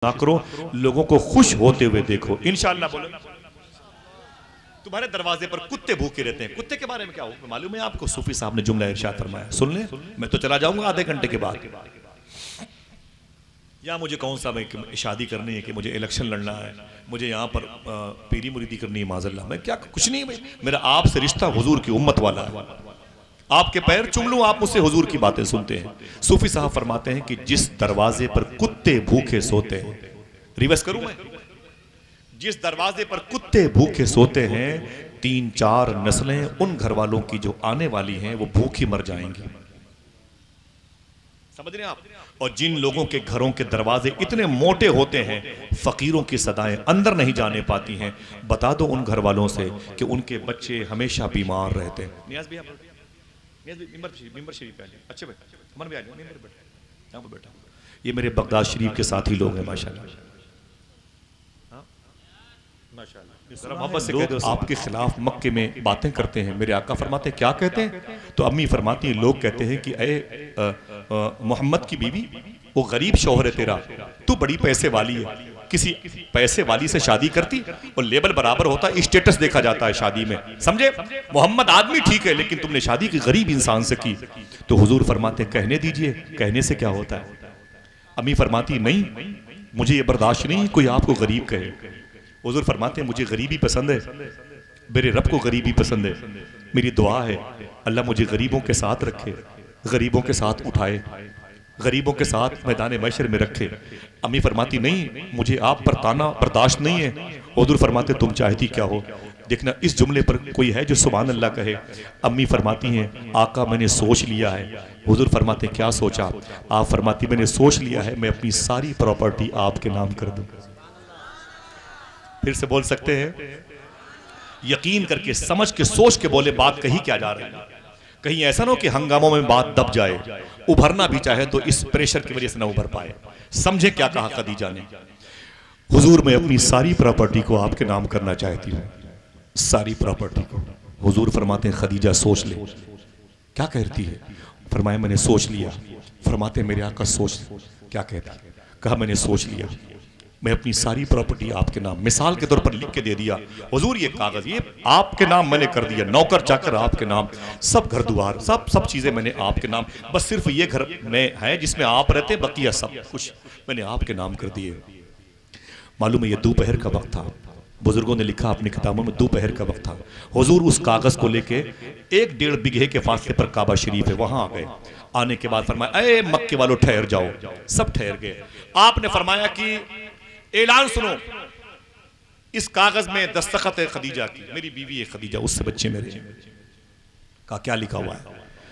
ना करो, लोगों को खुश होते हुए देखो। इंशाअल्लाह बोलो। तुम्हारे दरवाजे पर कुत्ते भूखे रहते हैं, कुत्ते के बारे में क्या हो मालूम है आपको? सूफी साहब ने जुमला इरशाद फरमाया, सुन ले, मैं तो चला जाऊंगा आधे घंटे के बाद। या मुझे कौन सा शादी करनी है कि मुझे इलेक्शन लड़ना है, मुझे यहाँ पर पीरी मुरीदी करनी है, माज़अल्लाह मैं क्या कुछ नहीं भाई, मेरा आपसे रिश्ता हुजूर की उम्मत वाला है। आपके पैर चुम लूं, आप मुझसे हुजूर की बातें सुनते हैं। सूफी साहब फरमाते हैं कि जिस दरवाजे पर कुत्ते भूखे सोते हैं, रिवर्स करूं मैं, जिस दरवाजे पर कुत्ते भूखे सोते हैं, 3-4 नस्लें उन घर वालों की जो आने वाली हैं वो भूखी मर जाएंगी। समझ रहे हैं आप? और जिन लोगों के घरों के दरवाजे इतने मोटे होते हैं, फकीरों की सदाएं अंदर नहीं जाने पाती हैं, बता दो उन घर वालों से कि उनके बच्चे हमेशा बीमार रहते हैं। नियाज भी आप मिंबर शरीफ पहले अच्छे भाई अमन भी आ जाओ, मिंबर बैठा यहाँ पर बैठा। ये मेरे बगदाद शरीफ के साथी लोग हैं माशाल्लाह। हाँ माशाल्लाह, मोहब्बत से कहते हो आपके खिलाफ मक्के में बातें करते हैं। मेरे आका फरमाते हैं क्या कहते हैं? तो अम्मी फरमाती हैं लोग कहते हैं कि ए मोहम्मद की बीवी, वो गरीब शौहर है तेरा, तू बड़ी पैसे वाली है, किसी पैसे वाली से शादी करती और लेवल बराबर होता है, स्टेटस देखा जाता है शादी में, समझे? मोहम्मद आदमी ठीक है लेकिन तुमने शादी की गरीब इंसान से की। तो हुजूर फरमाते कहने दीजिए, कहने से क्या होता है? अम्मी फरमाती नहीं, मुझे ये बर्दाश्त नहीं कोई आपको गरीब कहे। हुजूर फरमाते मुझे गरीबी पसंद है, मेरे रब को गरीबी पसंद है। मेरी दुआ है अल्लाह मुझे गरीबों के साथ रखे, गरीबों के साथ उठाए, गरीबों के साथ मैदान महशर में रखे। अम्मी फरमाती नहीं, मुझे आप पर ताना बर्दाश्त नहीं है। हुजूर फरमाते तुम चाहती क्या हो? देखना इस जुमले पर कोई है जो सुभान अल्लाह कहे? अम्मी फरमाती हैं आका मैंने सोच लिया है। हुजूर फरमाते क्या सोचा? आप फरमाती मैंने सोच लिया है मैं अपनी सारी प्रॉपर्टी आपके नाम कर दूं। फिर से बोल सकते हैं, यकीन करके समझ के सोच के बोले, बात कही क्या जा रही है। कहीं ऐसा ना हो कि हंगामों में बात दब जाए, उभरना भी चाहे तो इस प्रेशर की वजह से ना उभर पाए। समझे क्या कहा खदीजा ने? हुजूर मैं अपनी सारी प्रॉपर्टी को आपके नाम करना चाहती हूँ, सारी प्रॉपर्टी को। हुजूर फरमाते हैं खदीजा सोच ले। क्या कहती है? फरमाया मैंने सोच लिया। फरमाते मेरे आका सोच क्या कहती है? कहा मैंने सोच लिया, मैं अपनी सारी प्रॉपर्टी आपके नाम, मिसाल के तौर पर लिख के दे दिया। हुजूर ये कागज ये आपके नाम मैंने कर दिया, नौकर चाकर आपके नाम, सब घर द्वार सब चीजें मैंने आपके नाम, बस सिर्फ ये घर में है जिसमें आप रहते, बकिया सब कुछ मैंने आपके नाम कर दिए। मालूम है ये दोपहर का वक्त था, बुजुर्गों ने लिखा अपनी किताबों में दोपहर का वक्त था। हुजूर उस कागज को लेके 1-1.5 बीघे के फासले पर काबा शरीफ है, वहां आ गए। आने के बाद फरमाया ए मक्के वालों ठहर जाओ, सब ठहर गए। आपने फरमाया कि ऐलान सुनो, इस कागज में दस्तखत है खदीजा की, मेरी बीवी है खदीजा, उससे बच्चे मेरे हैं। का क्या लिखा हुआ है?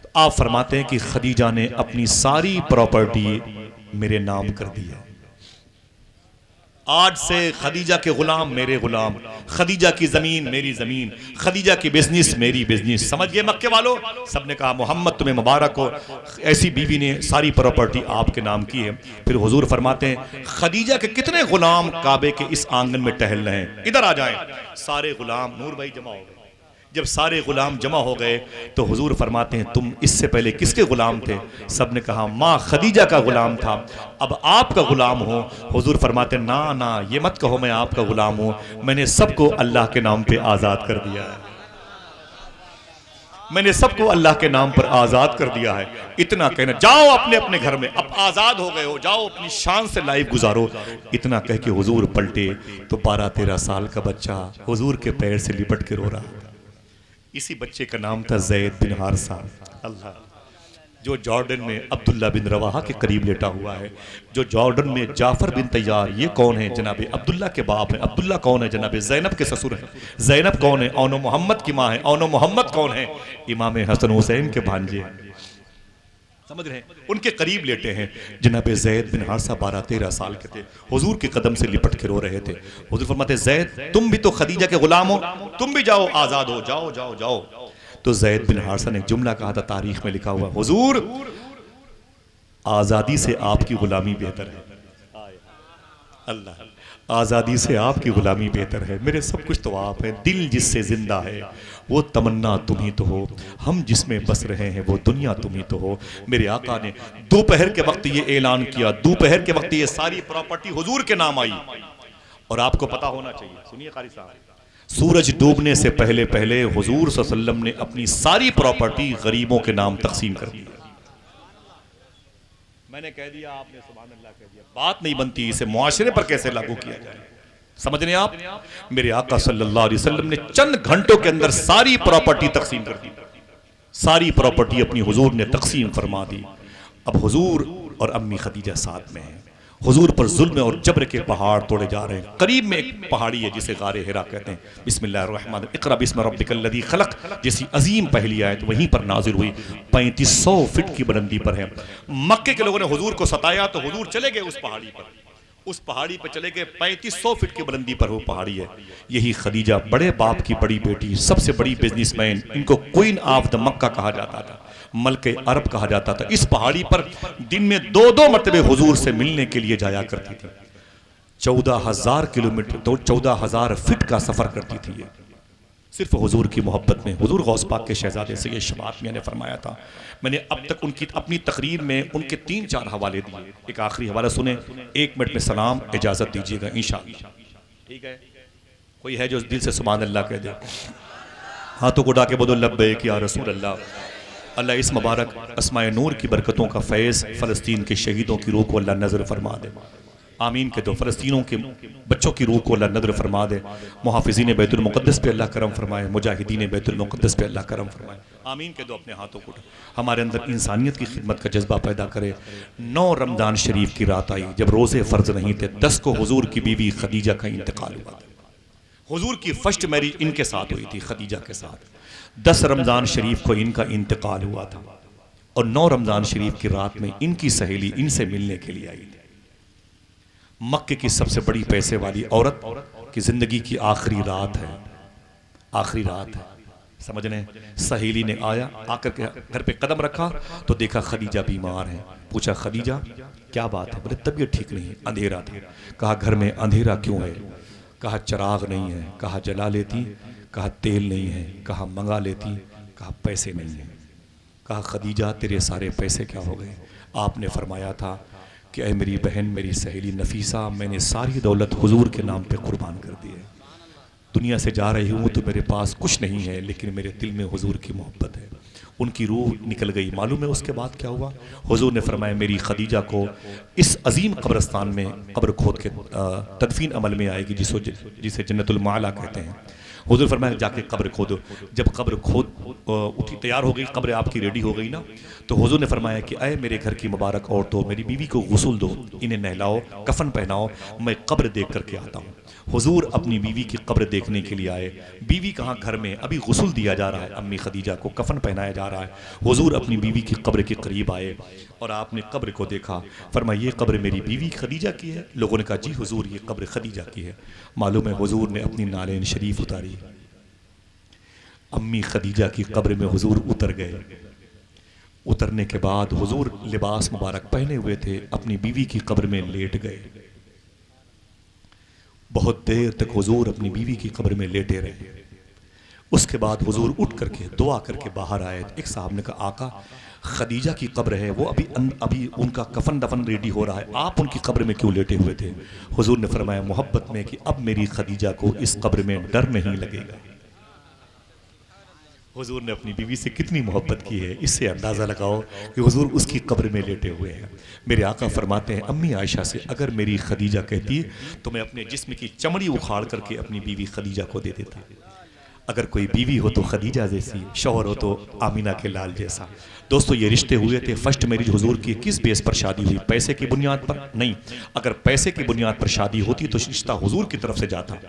तो आप फरमाते हैं कि खदीजा ने अपनी सारी प्रॉपर्टी मेरे नाम कर दी है। आज से खदीजा के गुलाम मेरे गुलाम, खदीजा की जमीन मेरी जमीन, खदीजा की बिजनेस मेरी बिजनेस। समझ गए मक्के वालों? सबने कहा मोहम्मद तुम्हें मुबारक हो, ऐसी बीवी ने सारी प्रॉपर्टी आपके नाम की है। फिर हुजूर फरमाते हैं खदीजा के कितने गुलाम काबे के इस आंगन में टहल रहे हैं, इधर आ जाएं। सारे गुलाम नूर भाई जमा हो गए। जब सारे गुलाम जमा हो गए तो हुजूर फरमाते हैं तुम इससे पहले किसके गुलाम थे? सबने कहा माँ खदीजा का गुलाम था, अब आपका गुलाम हो। हुजूर फरमाते ना ना ये मत कहो मैं आपका गुलाम हूं, मैंने सबको अल्लाह के नाम पे आजाद कर दिया है, मैंने सबको अल्लाह के नाम पर आजाद कर दिया है। इतना कहना, जाओ अपने अपने घर में, अब आजाद हो गए हो, जाओ अपनी शान से लाइफ गुजारो। इतना कह के हुजूर पलटे तो 12-13 साल का बच्चा हुजूर के पैर से लिपट के रो रहा। इसी बच्चे का नाम था ज़ैद बिन हारिसा, अल्लाह, जो जॉर्डन में अब्दुल्ला बिन रवाहा के करीब लेटा हुआ है, जो जॉर्डन में जाफर बिन तैयार, ये कौन है? जनाब अब्दुल्ला के बाप हैं। अब्दुल्ला कौन है? जनाब ज़ैनब के ससुर हैं। ज़ैनब कौन है? औनो मोहम्मद की माँ है। औनो मोहम्मद कौन है? इमाम हसन हुसैन के भांजे हैं। समझ रहे हैं? उनके करीब लेटे हैं। जनाब ज़ैद बिन हारिसा 12-13 साल के थे, हुजूर के कदम से लिपट के रो रहे थे। हुजूर फरमाते ज़ैद तुम भी तो खदीजा के गुलाम हो, तुम भी जाओ आजाद हो, जाओ जाओ जाओ। तो ज़ैद बिन हारिसा ने एक जुमला कहा था, तारीख में लिखा हुआ, हुजूर आजादी से आपकी गुलामी बेहतर है। अल्लाह, आज़ादी से आपकी गुलामी बेहतर है। मेरे सब कुछ तो आप हैं, दिल जिससे जिंदा है वो तमन्ना तुम ही तो हो, हम जिसमें बस रहे हैं वो दुनिया तुम ही तो हो। मेरे आका ने दोपहर के वक्त ये ऐलान किया, दोपहर के वक्त ये सारी प्रॉपर्टी हुजूर के नाम आई। और आपको पता होना चाहिए, सुनिए कारी साहब, सूरज डूबने से पहले पहले हुजूर सल्लल्लाहु अलैहि वसल्लम ने अपनी सारी प्रॉपर्टी गरीबों के नाम तकसीम कर दी। मैंने कह दिया, आपने सुभान अल्लाह कह दिया, बात नहीं बनती, इसे मुआशरे पर कैसे लागू किया जाए। समझ रहे हैं आप? मेरे आका सल्लल्लाहु अलैहि वसल्लम ने चंद घंटों के अंदर सारी प्रॉपर्टी तकसीम कर दी, सारी प्रॉपर्टी अपनी हुजूर ने तकसीम फरमा दी। अब हुजूर और अम्मी खदीजा साथ में हैं, हुजूर पर जुल्म और जबर के पहाड़ तोड़े जा रहे हैं। करीब में एक पहाड़ी है जिसे गारे हिरा कहते हैं। बिस्मिल्लाहिर्रहमानिर्रहीम, इक़रा बिस्मि रब्बिकल्लज़ी खलक़ जैसी अजीम पहली आयत वहीं पर नाजिल हुई। 3500 फीट की बुलंदी पर है। मक्के के लोगों ने हुजूर को सताया तो हुजूर चले गए उस पहाड़ी पर, उस पहाड़ी पर चले गए। 3500 फीट की बुलंदी पर वो पहाड़ी है। यही खदीजा, बड़े बाप की बड़ी बेटी, सबसे बड़ी बिजनेसमैन, इनको क्वीन ऑफ द मक्का कहा जाता था, मलके अरब कहा जाता था। इस पहाड़ी पर दिन में 2-2 मरतबे हुजूर से मिलने के लिए जाया करती थी। 14,000 किलोमीटर तो 14,000 फीट का सफर करती थी ये, सिर्फ हुजूर की मोहब्बत में। हुजूर गौस पाक के शहजादे से ये शबात मैंने फरमाया था। मैंने अब तक उनकी अपनी तकरीर में उनके 3-4 हवाले दिए। एक आखिरी हवाला सुने, 1 मिनट में सलाम इजाजत दीजिएगा इंशाअल्लाह, ठीक है? कोई है जो दिल से सुभान अल्लाह कह दे? हाथों को उठा के बोलो लब्बैक या रसूल अल्लाह। अल्लाह इस मुबारक अस्माए नूर की बरकतों का फैज़ फ़लस्तीन के शहीदों की रूह को अल्लाह नज़र फरमा दे। आमीन के दो। फ़लस्तीनों के बच्चों की रूह को अल्लाह नज़र फरमा दे। मुहाफ़िज़ीन बैतुल मुक़द्दस पे अल्लाह करम फरमाए, मुजाहिदीन बैतुल मुक़द्दस पे अल्लाह करम फरमाए। आमीन के दो। अपने हाथों को हमारे अंदर इंसानियत की खिदमत का जज्बा पैदा करे। 9 रमज़ान शरीफ की रात आई जब रोज़े फ़र्ज नहीं थे। 10 को हुजूर की बीवी खदीजा का इंतकाल हुआ। हुजूर की फर्स्ट मैरिज इनके साथ हुई थी, खदीजा के साथ। 10 रमज़ान शरीफ को इनका इंतकाल हुआ था और 9 रमज़ान शरीफ की रात में इनकी सहेली इनसे मिलने के लिए आई थी। मक्के की सबसे बड़ी पैसे वाली औरत की ज़िंदगी की आखिरी रात है, आखिरी रात है, समझ रहे हैं? सहेली ने आया, आकर के घर पे कदम रखा तो देखा खदीजा बीमार है। पूछा खदीजा क्या बात है? बोले तबीयत ठीक नहीं है, अंधेरा था। कहा घर में अंधेरा क्यों है? कहा चराग नहीं है। कहा जला लेती। कहा तेल नहीं है। कहा मंगा लेती। कहा पैसे नहीं हैं। कहा खदीजा तेरे सारे पैसे क्या हो गए? आपने फरमाया था कि ऐ मेरी बहन, मेरी सहेली नफीसा, मैंने सारी दौलत हुजूर के नाम पे कुर्बान कर दी है। दुनिया से जा रही हूँ तो मेरे पास कुछ नहीं है, लेकिन मेरे दिल में हुजूर की मोहब्बत है। उनकी रूह निकल गई। मालूम है उसके बाद क्या हुआ? हुजूर ने फरमाया मेरी खदीजा को इस अजीम कब्रस्तान में कब्र खोद के तदफीन अमल में आएगी, जिसे जन्नतुल माला कहते हैं। हुजूर फरमाया जाके कब्र खोदो। जब कब्र खोद उठी, तैयार हो गई, कब्र आपकी रेडी हो गई ना, तो हुजूर ने फरमाया कि अय मेरे घर की मुबारक औरतों, मेरी बीवी को गुस्ल दो, इन्हें नहलाओ, कफन पहनाओ, मैं कब्र देख करके आता हूँ। हुजूर अपनी बीवी की कब्र देखने के लिए आए। बीवी कहाँ? घर में, अभी गुस्ल दिया जा रहा है, अम्मी खदीजा को कफन पहनाया जा रहा है। हुजूर अपनी बीवी की कब्र के करीब आए और आपने कब्र को देखा। फरमाया ये कब्र मेरी बीवी खदीजा की है? लोगों ने कहा जी हुजूर ये कब्र खदीजा की है। मालूम है हुजूर ने अपनी नालेन शरीफ उतारी, अम्मी खदीजा की कब्र में हुजूर उतर गए। उतरने के बाद हुजूर लिबास मुबारक पहने हुए थे, अपनी बीवी की कब्र में लेट गए। बहुत देर तक हुजूर अपनी बीवी की कब्र में लेटे रहे। उसके बाद हुजूर उठ करके दुआ करके बाहर आए। एक साहब ने कहा आका खदीजा की कब्र है, वो अभी उनका कफन दफन रेडी हो रहा है, आप उनकी कब्र में क्यों लेटे हुए थे? हुजूर ने फरमाया मोहब्बत में कि अब मेरी खदीजा को इस कब्र में डर नहीं लगेगा। हुजूर ने अपनी बीवी से कितनी मोहब्बत की है, इससे अंदाज़ा लगाओ कि हुजूर उसकी कब्र में लेटे हुए हैं। मेरे आका फरमाते हैं अम्मी आयशा से अगर मेरी खदीजा कहती तो मैं अपने जिस्म की चमड़ी उखाड़ करके अपनी बीवी खदीजा को दे देता। अगर कोई बीवी हो तो खदीजा जैसी, शौहर हो तो आमीना के लाल जैसा। दोस्तों ये रिश्ते हुए थे। फर्स्ट मैरिज हुजूर की किस बेस पर शादी हुई? पैसे की बुनियाद पर नहीं। अगर पैसे की बुनियाद पर शादी होती तो रिश्ता हुजूर की तरफ से जाता।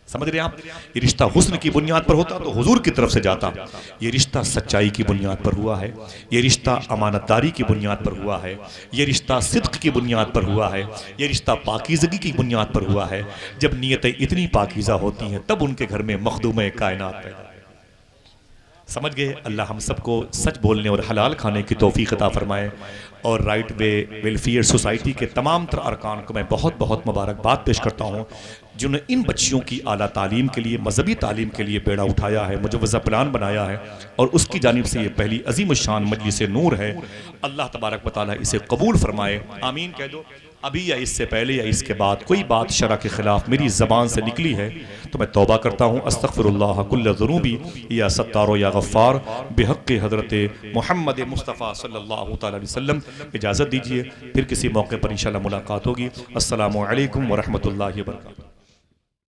समझ रहे हैं आप? ये रिश्ता हुस्न की बुनियाद पर होता तो हुजूर की तरफ से जाता। ये रिश्ता सच्चाई की बुनियाद पर हुआ है, ये रिश्ता अमानतदारी की बुनियाद पर हुआ है, ये रिश्ता सिद्क की बुनियाद पर हुआ है, ये रिश्ता पाकीज़गी की बुनियाद पर हुआ है। जब नीयतें इतनी पाकीज़ा होती हैं तब उनके घर में मखदूम कायनात पैदा है। समझ गए। अल्लाह हम सबको सच बोलने और हलाल खाने की तौफीक अता फरमाए। और राइट वे वेलफेयर सोसाइटी के तमाम तर अरकान को मैं बहुत बहुत मुबारकबाद पेश करता हूँ, जिन्होंने इन बच्चियों की आला तालीम के लिए, मजहबी तालीम के लिए बेड़ा उठाया है, मुजव्वज़ा प्लान बनाया है, और उसकी जानिब से ये पहली अजीम शान मजलिस नूर है। अल्लाह तबारक व तआला इसे कबूल फरमाए, आमीन कह दो। अभी या इससे पहले या इसके बाद कोई बात शरा के ख़िलाफ़ मेरी ज़बान से निकली है तो मैं तौबा करता हूँ। अस्तग़फ़िरुल्लाह कुल्ल ज़ुनूबी या सत्तारो या गफ़्फ़ार बिहक़्क़ि हज़रत मुहम्मद मुस्तफ़ा सल्लल्लाहु तआला अलैहि वसल्लम। इजाज़त दीजिए, फिर किसी मौके पर इंशाअल्लाह मुलाकात होगी। अस्सलामु अलैकुम व रहमतुल्लाहि व बरकातुहू।